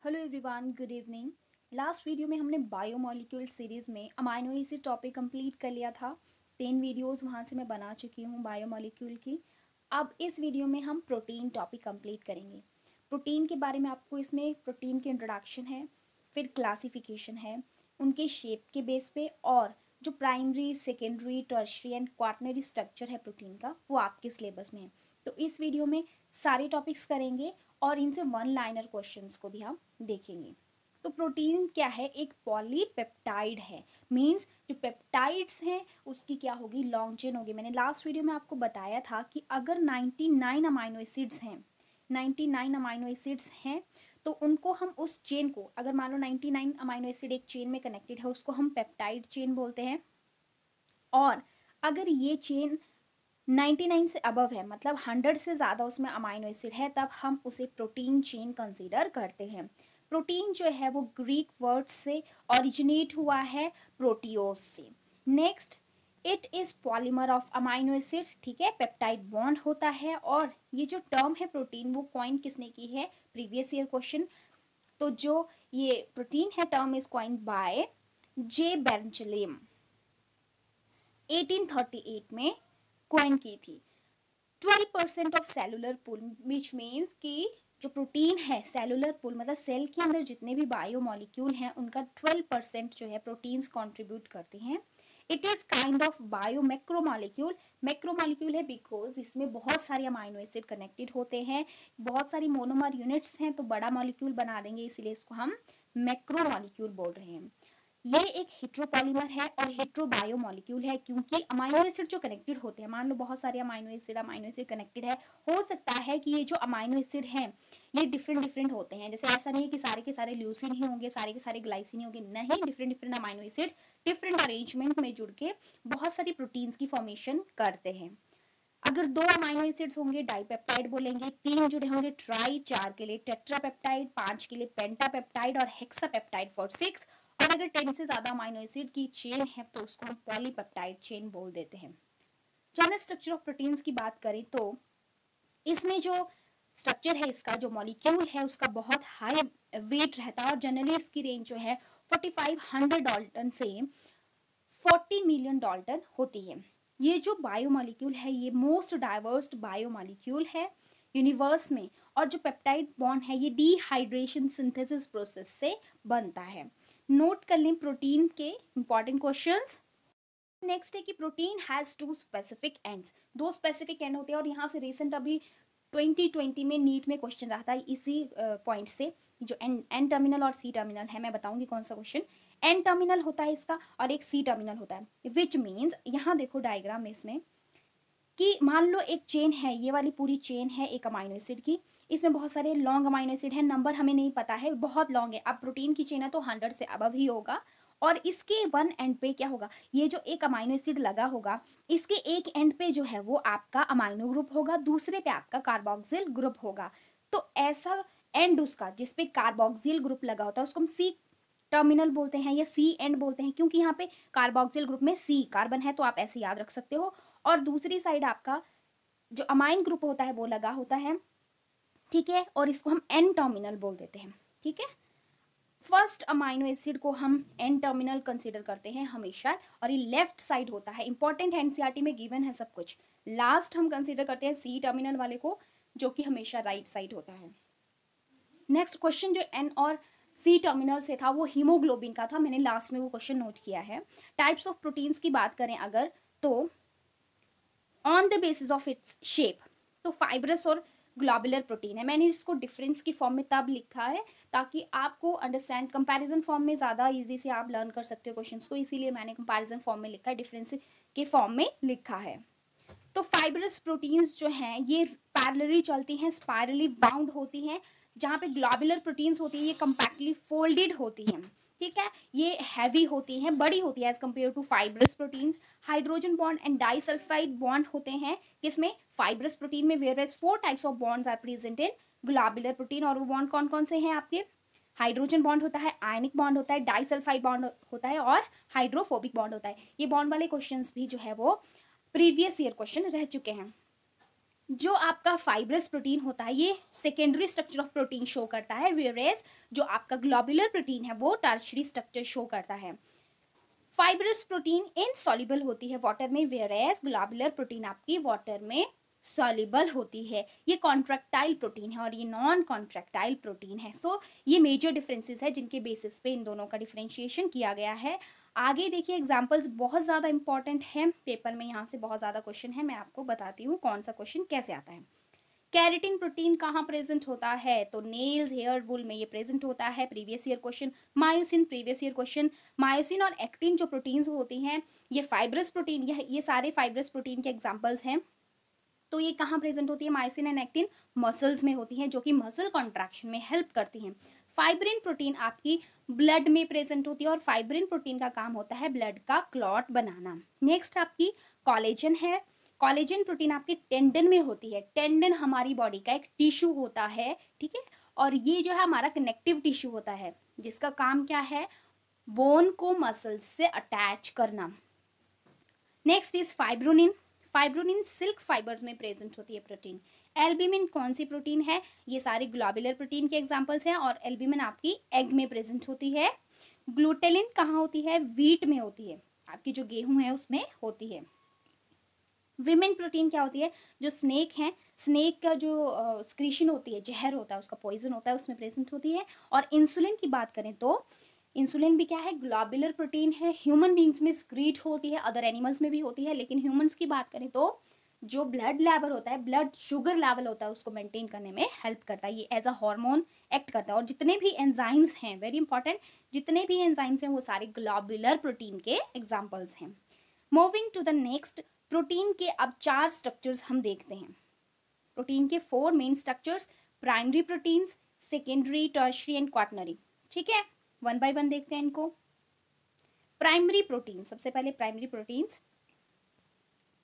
Hello everyone, good evening. Last video में हमने biomolecule series में अमाइनो एसिड टॉपिक कंप्लीट कर लिया था। 10 वीडियोस वहाँ से मैं बना चुकी हूँ बायोमोलिक्यूल की। अब इस वीडियो में हम प्रोटीन टॉपिक कंप्लीट करेंगे। प्रोटीन के बारे में आपको इसमें प्रोटीन की इंट्रोडक्शन है, फिर क्लासिफिकेशन है उनके शेप के बेस पे, और जो primary, secondary, tertiary and quaternary structure है प्रोटीन का वो आपके सिलेबस में है। तो इस वीडियो में सारे टॉपिक्स करेंगे और इनसे वन लाइनर क्वेश्चंस को भी हम देखेंगे। तो प्रोटीन क्या है? एक पॉलीपेप्टाइड है। मींस जो पेप्टाइड्स हैं उसकी क्या होगी? लॉन्ग चेन होगी। मैंने लास्ट वीडियो में आपको बताया था कि अगर 99 अमाइनो एसिड्स हैं, 99 अमाइनो एसिड्स हैं तो उनको हम उस चेन को, अगर मान लो 99 अमाइनो एसिड एक चेन में कनेक्टेड है, उसको हम पेप्टाइड चेन बोलते हैं। और अगर ये चेन 99 से अबव है, मतलब 100 से ज़्यादा उसमें अमाइनो एसिड है, तब हम उसे प्रोटीन चेन कंसीडर करते हैं। प्रोटीन जो है वो ग्रीक वर्ड से ओरिजिनेट हुआ है, प्रोटियोस से। Next, it is polymer of amino acid. ठीक है, पेप्टाइड बॉन्ड होता है। और ये जो टर्म है प्रोटीन, वो कॉइन किसने की है? Previous year question. तो जो ये प्रोटीन है, term is coined by J बेंचलेम, 1838 में कॉइन की थी। 12% of cellular pool, which means कि जो प्रोटीन है, सेलुलर पूल मतलब सेल के अंदर जितने भी बायोमोलिक्यूल हैं उनका 12% जो है प्रोटीन्स कंट्रीब्यूट करते हैं। It is kind of bio macromolecule. Macromolecule है बिकॉज इसमें बहुत सारे अमाइनो एसिड कनेक्टेड होते हैं, बहुत सारी मोनोमर यूनिट्स हैं, तो बड़ा मॉलिक्यूल बना देंगे, इसीलिए इसको हम मैक्रोमोलिक्यूल बोल रहे हैं। ये एक हेट्रोपॉलीमर है और हेट्रोबायोमोलिक्यूल है, क्योंकि अमाइनो एसिड जो कनेक्टेड होते हैं, मान लो बहुत सारे अमाइनो एसिड कनेक्टेड है, हो सकता है कि ये जो अमाइनो एसिड हैं ये डिफरेंट डिफरेंट होते हैं। जैसे ऐसा नहीं है कि सारे के सारे ल्यूसिन ही होंगे, सारे के सारे ग्लाइसिन ही होंगे, नहीं, different different amino acid different arrangement में जुड़ के बहुत सारी प्रोटीन्स की फॉर्मेशन करते हैं। अगर 2 अमाइनो एसिड्स होंगे डाइपेप्टाइड बोलेंगे, 3 जुड़े होंगे ट्राई, 4 के लिए टेट्रापेप्टाइड, 5 के लिए पेंटापेप्टाइड और हेक्सापेप्टाइड फॉर 6। और अगर 10 से ज्यादा अमाइनो एसिड की चेन है तो उसको हम पॉलीपेप्टाइड चेन बोल देते हैं। जनरल स्ट्रक्चर ऑफ प्रोटीन्स की बात करें तो इसमें जो स्ट्रक्चर है, इसका जो मॉलिक्यूल है उसका बहुत हाई वेट रहता है, और जनरली इसकी रेंज जो है 4500 डाल्टन से 40 मिलियन डाल्टन होती है। ये जो बायोमोलिक्यूल है ये मोस्ट डाइवर्स बायोमोलिक्यूल है यूनिवर्स में, और जो पेप्टाइड बॉन्ड है ये डिहाइड्रेशन सिंथेसिस प्रोसेस से बनता है। नोट कर लें प्रोटीन के इंपॉर्टेंट क्वेश्चंस। नेक्स्ट है कि protein has 2 specific ends. 2 specific and होते हैं, और यहाँ से रिसेंट अभी 2020 में नीट में क्वेश्चन रहा था इसी पॉइंट से, जो एन टर्मिनल और सी टर्मिनल है। मैं बताऊंगी कौन सा क्वेश्चन। एन टर्मिनल होता है इसका और एक सी टर्मिनल होता है, विच मीन्स यहाँ देखो डायग्राम में इसमें कि मान लो एक चेन है, ये वाली पूरी चेन है एक अमाइनो एसिड की, इसमें बहुत सारे लॉन्ग अमाइनो एसिड है, नंबर हमें नहीं पता है, बहुत लॉन्ग है। अब प्रोटीन की चेन है तो 100 से अबव ही होगा। और इसके वन एंड पे क्या होगा? ये जो एक अमाइनो एसिड लगा होगा, इसके एक एंड पे जो है वो आपका अमाइनो ग्रुप होगा, दूसरे पे आपका कार्बोक्सिल ग्रुप होगा। तो ऐसा एंड उसका जिसपे कार्बोक्सिल ग्रुप लगा होता है उसको हम सी टर्मिनल बोलते हैं या सी एंड बोलते हैं, क्योंकि यहाँ पे कार्बोक्सिल ग्रुप में सी कार्बन है, तो आप ऐसे याद रख सकते हो। और दूसरी साइड आपका जो अमाइन ग्रुप होता है वो लगा होता है, ठीक है, और इसको हम एन टर्मिनल बोल देते हैं। ठीक है, फर्स्ट अमाइनो एसिड को हम एन टर्मिनल कंसीडर करते हैं हमेशा, और ये लेफ्ट साइड होता है। इंपॉर्टेंट है, एनसीईआरटी में गिवन है सब कुछ। लास्ट हम कंसीडर करते हैं सी टर्मिनल वाले को, जो कि हमेशा राइट साइड होता है। नेक्स्ट क्वेश्चन जो एन और सी टर्मिनल से था वो हीमोग्लोबिन का था, मैंने लास्ट में वो क्वेश्चन नोट किया है। टाइप्स ऑफ प्रोटीन्स की बात करें अगर, तो on the basis of its shape, तो फाइब्रस और ग्लोबुलर प्रोटीन है। मैंने इसको डिफरेंस की फॉर्म में तब लिखा है ताकि आपको अंडरस्टैंड, कंपैरिजन फॉर्म में ज़्यादा इजी से आप लर्न कर सकते हो क्वेश्चंस को, इसीलिए मैंने कंपैरिजन फॉर्म में लिखा है, डिफरेंस के फॉर्म में लिखा है। तो फाइब्रस प्रोटीन्स जो हैं ये पैरेलली चलती हैं, स्पाइरली बाउंड होती हैं, जहाँ पे ग्लोबुलर प्रोटीन्स होती हैं ये कंपैक्टली फोल्डेड होती हैं। ठीक है, ये हैवी होती हैं, बड़ी होती है as compared to fibrous proteins. Hydrogen bond and disulphide bond होते हैं किसमें? फाइब्रस प्रोटीन में। Whereas 4 types of bonds are present in globular protein. और वो बॉन्ड कौन कौन से हैं आपके? हाइड्रोजन बॉन्ड होता है, आयनिक बॉन्ड होता है, डाइसल्फाइड बॉन्ड होता है और हाइड्रोफोबिक बॉन्ड होता है। ये बॉन्ड वाले क्वेश्चंस भी जो है वो प्रीवियस ईयर क्वेश्चन रह चुके हैं। जो आपका फाइब्रस प्रोटीन होता है ये secondary structure of protein show करता है, वेयरएज जो आपका ग्लोबुलर प्रोटीन है वो टर्शियरी स्ट्रक्चर शो करता है। फाइब्रस प्रोटीन इनसॉल्युबल होती है वाटर में, वेयरएज ग्लोबुलर प्रोटीन आपकी वाटर में सॉल्युबल होती है। ये कॉन्ट्रैक्टाइल प्रोटीन है और ये नॉन कॉन्ट्रैक्टाइल प्रोटीन है। सो ये मेजर डिफरेंसेस है जिनके बेसिस पे इन दोनों का डिफरेंशिएशन किया गया है। आगे देखिए एग्जांपल्स बहुत ज़्यादा इंपॉर्टेंट है, पेपर में यहाँ से बहुत ज़्यादा क्वेश्चन है, मैं आपको बताती हूँ कौन सा क्वेश्चन कैसे आता है। कैरेटिन प्रोटीन कहाँ प्रेजेंट होता है, तो नेल्स, हेयर, वुल में ये प्रेजेंट होता है, previous year question. Myosin previous year question. Myosin और एक्टिन जो प्रोटीन्स होती हैं ये फाइब्रस प्रोटीन, ये सारे फाइब्रस प्रोटीन के एग्जाम्पल्स हैं। तो ये कहाँ प्रेजेंट होती है मायोसिन एंड एक्टिन, मसल्स में होती हैं जो कि मसल कॉन्ट्रैक्शन में हेल्प करती हैं। फाइब्रिन प्रोटीन आपकी ब्लड में प्रेजेंट होती है और फाइब्रिन प्रोटीन का काम होता है ब्लड का क्लॉट बनाना। नेक्स्ट आपकी कॉलेजन है। कॉलेजन प्रोटीन आपके टेंडन में होती है। टेंडन हमारी बॉडी का एक टिश्यू होता है, ठीक है, और ये जो है हमारा कनेक्टिव टिश्यू होता है जिसका काम क्या है, बोन को मसल्स से अटैच करना। Next is fibroin. Fibroin silk fibres में प्रेजेंट होती है प्रोटीन। एल्ब्यूमिन कौन सी प्रोटीन है, ये सारे ग्लोबुलर प्रोटीन के एग्जांपल्स हैं और एल्ब्यूमिन आपकी एग में प्रेजेंट होती है। ग्लूटेलिन कहाँ होती है, व्हीट में होती है, आपकी जो गेहूं है उसमें होती है। विमेन प्रोटीन क्या होती है, जो स्नेक है, स्नेक का जो स्क्रीशन होती है, जहर होता है, उसका पॉइजन होता है, उसमें प्रेजेंट होती है। और इंसुलिन की बात करें तो इंसुलिन भी क्या है, ग्लोबुलर प्रोटीन है। ह्यूमन बींग्स में स्क्रीट होती है, अदर एनिमल्स में भी होती है, लेकिन ह्यूमंस की बात करें तो जो ब्लड लेवल होता है, ब्लड शुगर लेवल होता है, उसको मेंटेन करने में हेल्प करता है, ये एज अ हार्मोन एक्ट करता है। और जितने भी एंजाइम्स हैं, वेरी इंपॉर्टेंट, जितने भी एंजाइम्स हैं वो सारे ग्लोबुलर प्रोटीन के एग्जाम्पल्स हैं। Moving to the next, protein के अब 4 स्ट्रक्चर्स हम देखते हैं। प्रोटीन के 4 main structures, primary proteins, secondary, tertiary and quaternary. ठीक है, वन बाय वन देखते हैं इनको। प्राइमरी प्रोटीन, सबसे पहले primary proteins,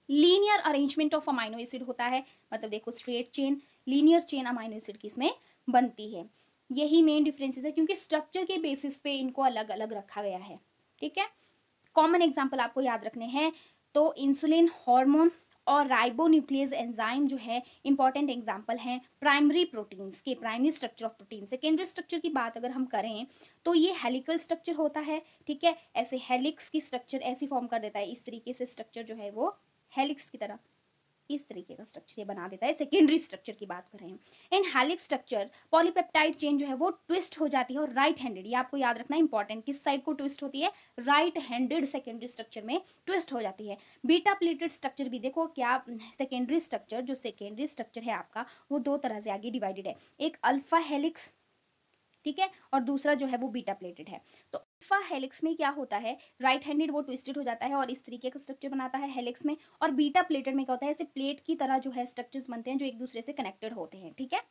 linear arrangement of amino acid होता है, मतलब देखो straight chain, linear chain amino acid की इसमें बनती है। यही मेन डिफरेंसेस है क्योंकि स्ट्रक्चर के बेसिस पे इनको अलग अलग रखा गया है। ठीक है, कॉमन एग्जाम्पल आपको याद रखने हैं, तो इंसुलिन हार्मोन और राइबोन्यूक्लियस एंजाइम जो है इंपॉर्टेंट एग्जाम्पल हैं प्राइमरी प्रोटीन्स के, primary structure of protein. Secondary structure की बात अगर हम करें तो ये हेलिकल स्ट्रक्चर होता है। ठीक है, ऐसे हेलिक्स की स्ट्रक्चर ऐसी फॉर्म कर देता है, इस तरीके से स्ट्रक्चर जो है वो हेलिक्स की तरह इस तरीके का स्ट्रक्चर ये बना देता है। सेकेंडरी स्ट्रक्चर की बात करें, इन हेलिक्स स्ट्रक्चर पॉलीपेप्टाइड चेन जो है वो ट्विस्ट हो जाती है और राइट हैंडेड, ये आपको याद रखना इंपॉर्टेंट, किस साइड को ट्विस्ट होती है, राइट हैंडेड सेकेंडरी स्ट्रक्चर में ट्विस्ट हो जाती है। बीटा प्लेटेड स्ट्रक्चर भी देखो क्या, सेकेंडरी स्ट्रक्चर, जो सेकेंडरी स्ट्रक्चर है आपका वो 2 तरह से आगे डिवाइडेड है, एक अल्फा हेलिक्स, ठीक है, और दूसरा जो है वो बीटा प्लेटेड है। तो अल्फा हेलिक्स में क्या होता है, राइट हैंडेड वो ट्विस्टेड हो जाता है और इस तरीके का स्ट्रक्चर बनाता है हेलिक्स में, और बीटा प्लेटेड में क्या होता है, ऐसे प्लेट की तरह जो है स्ट्रक्चर्स बनते हैं जो एक दूसरे से कनेक्टेड होते हैं। ठीक है,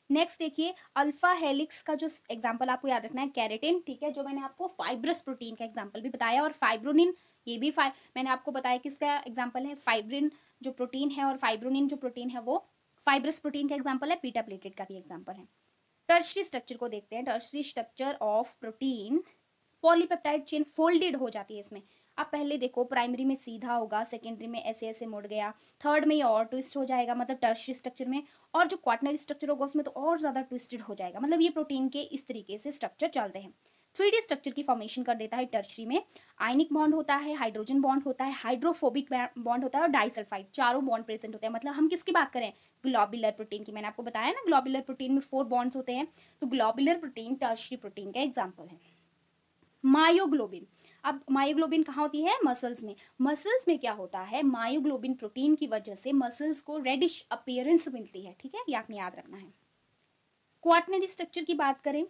नेक्स्ट देखिए अल्फा हेलिक्स का जो एग्जांपल आपको याद रखना है कैरेटिन, ठीक है, जो मैंने आपको फाइब्रस प्रोटीन का एग्जांपल भी बताया, और फाइब्रोनिन ये भी मैंने आपको बताया किसका एग्जांपल है, फाइब्रिन जो प्रोटीन है, और फाइब्रोनिन जो प्रोटीन है वो फाइब्रस प्रोटीन का एग्जांपल है, बीटा प्लेटेड का भी एग्जांपल है। टर्शियरी स्ट्रक्चर को देखते हैं, tertiary structure of protein, polypeptide chain folded हो जाती है इसमें। अब पहले देखो प्राइमरी में सीधा होगा, सेकेंडरी में ऐसे ऐसे मुड़ गया, थर्ड में ये और ट्विस्ट हो जाएगा, मतलब टर्शियरी स्ट्रक्चर में, और जो क्वाटरनरी स्ट्रक्चर होगा उसमें तो और ज्यादा ट्विस्टेड हो जाएगा। मतलब ये प्रोटीन के इस तरीके से स्ट्रक्चर चलते हैं। 3D स्ट्रक्चर की फॉर्मेशन कर देता है टर्शियरी में, आयनिक बॉन्ड होता है, हाइड्रोजन बॉन्ड होता है, हाइड्रोफोबिक बॉन्ड होता है और डाइसल्फाइड, चारों बॉन्ड प्रेजेंट होते हैं। मतलब हम किसकी बात करें, ग्लोबुलर प्रोटीन की। मैंने आपको बताया ना ग्लोबुलर प्रोटीन में 4 बॉन्ड्स होते हैं, तो ग्लोबुलर प्रोटीन टर्शियरी प्रोटीन का एग्जाम्पल है। मायोग्लोबिन, अब मायोग्लोबिन कहाँ होती है, मसल्स में। मसल्स में क्या होता है, मायोग्लोबिन प्रोटीन की वजह से मसल्स को रेडिश अपीयरेंस मिलती है। ठीक है, ये आपने याद रखना है। क्वाटरनरी स्ट्रक्चर की बात करें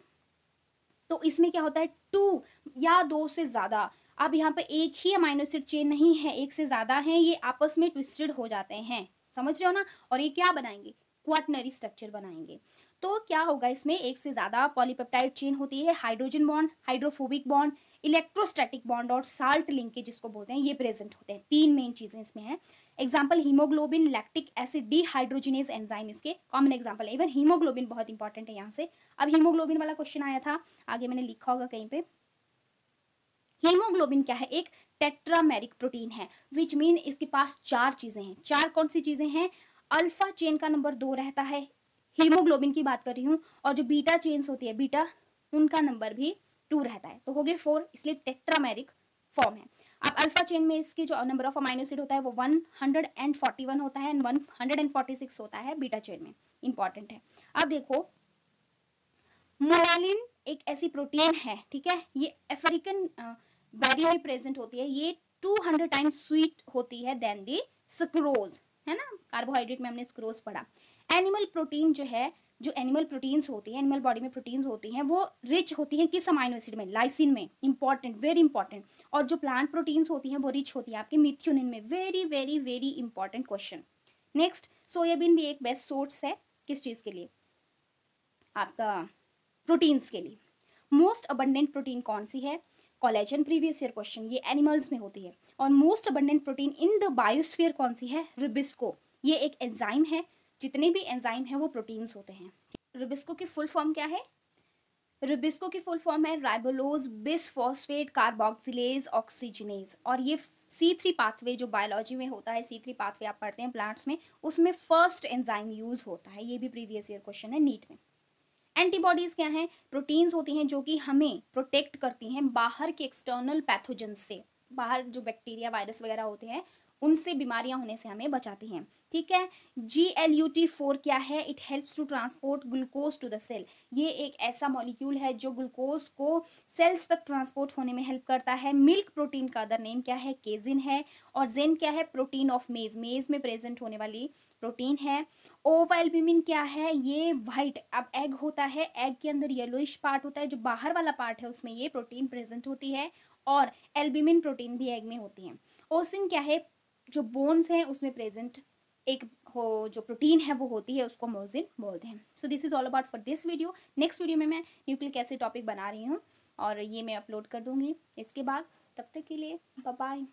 तो इसमें क्या होता है, 2 या 2 से ज्यादा, अब यहाँ पे एक ही अमाइनो एसिड चेन नहीं है, एक से ज्यादा है, ये आपस में ट्विस्टेड हो जाते हैं, समझ रहे हो ना, और ये क्या बनाएंगे, क्वाटरनरी स्ट्रक्चर बनाएंगे। तो क्या होगा, इसमें एक से ज्यादा पॉलीपेप्टाइड चेन होती है, hydrogen bond, hydrophobic bond, electrostatic bond और साल्ट लिंकेज जिसको बोलते हैं, ये प्रेजेंट होते हैं। 3 मेन चीजें इसमें हैं। Example haemoglobin, lactic acid dehydrogenase enzyme इसके कॉमन एग्जाम्पल है। इवन हीमोग्लोबिन बहुत इंपॉर्टेंट है यहाँ से, अब हीमोग्लोबिन वाला क्वेश्चन आया था, आगे मैंने लिखा होगा कहीं पे। हीमोग्लोबिन क्या है, एक टेट्रामेरिक प्रोटीन है, विच मीन इसके पास 4 चीजें हैं। 4 कौन सी चीजें हैं, अल्फा चेन का नंबर 2 रहता है, हीमोग्लोबिन की बात कर रही हूँ, और जो बीटा चेन्स होती है बीटा, उनका नंबर भी 2 रहता है, तो हो गए 4, इसलिए टेट्रामेरिक फॉर्म है। अब अल्फा चेन में इसकी जो नंबर ऑफ अमाइनो एसिड होता है वो 141 होता है एंड 146 होता है बीटा चेन में, इंपॉर्टेंट है। अब देखो मोलालिन एक ऐसी प्रोटीन है, ठीक है, ये अफ्रीकन बैरी में प्रेजेंट होती है, ये 200 टाइम्स स्वीट होती है देन दी सुक्रोज, है ना, कार्बोहाइड्रेट में हमने सुक्रोज पढ़ा। एनिमल प्रोटीन जो है, जो एनिमल प्रोटीन्स होती है, एनिमल बॉडी में प्रोटीन्स होती हैं, वो रिच होती हैं किस अमाइनो एसिड में, लाइसिन में, इंपॉर्टेंट, वेरी इंपॉर्टेंट। और जो प्लांट प्रोटीन्स होती हैं वो रिच होती है आपके मिथ्योनिन में, very very very important question. Next, soybean भी एक बेस्ट सोर्स है किस चीज के लिए, आपका प्रोटीन्स के लिए। मोस्ट अबंडेंट प्रोटीन कौन सी है, कोलेजन, प्रीवियस ईयर क्वेश्चन, ये एनिमल्स में होती है। और most abundant protein in the biosphere कौन सी है, रिबिस्को, ये एक एंजाइम है, जितने भी एंजाइम है वो प्रोटीन्स होते हैं। रिबिस्को की फुल फॉर्म क्या है, रिबिस्को की फुल फॉर्म है राइबोलोज बिसफॉस्फेट कार्बोक्सिलेज ऑक्सीजनेज। और ये C3 पाथवे जो बायोलॉजी में होता है, C3 पाथवे आप पढ़ते हैं प्लांट्स में, उसमें फर्स्ट एंजाइम यूज होता है, ये भी प्रीवियस ईयर क्वेश्चन है नीट में। एंटीबॉडीज क्या हैं, प्रोटीन्स होती हैं जो कि हमें प्रोटेक्ट करती हैं बाहर के एक्सटर्नल पैथोजन से, बाहर जो बैक्टीरिया वायरस वगैरह होते हैं उनसे बीमारियां होने से हमें बचाती हैं, ठीक है। GLUT4 क्या है, it helps to transport glucose to the cell, ये एक ऐसा मॉलिक्यूल है जो ग्लूकोज को सेल्स तक ट्रांसपोर्ट होने में हेल्प करता है। मिल्क प्रोटीन का अदर नेम क्या है, केजिन है। और जेन क्या है, प्रोटीन ऑफ मेज, मेज में प्रेजेंट होने वाली प्रोटीन है। ओवैल्ब्यूमिन क्या है, ये व्हाइट, अब एग होता है, एग के अंदर येलोइश पार्ट होता है, जो बाहर वाला पार्ट है उसमें ये प्रोटीन प्रेजेंट होती है, और एल्ब्यूमिन प्रोटीन भी एग में होती है। ओसिन क्या है, जो बोन्स हैं उसमें प्रेजेंट एक हो जो प्रोटीन है वो होती है, उसको मोजिन बोलते हैं। So this is all about for this video. Next video में मैं न्यूक्लिक एसिड टॉपिक बना रही हूँ और ये मैं अपलोड कर दूंगी इसके बाद। तब तक के लिए बाय बाय।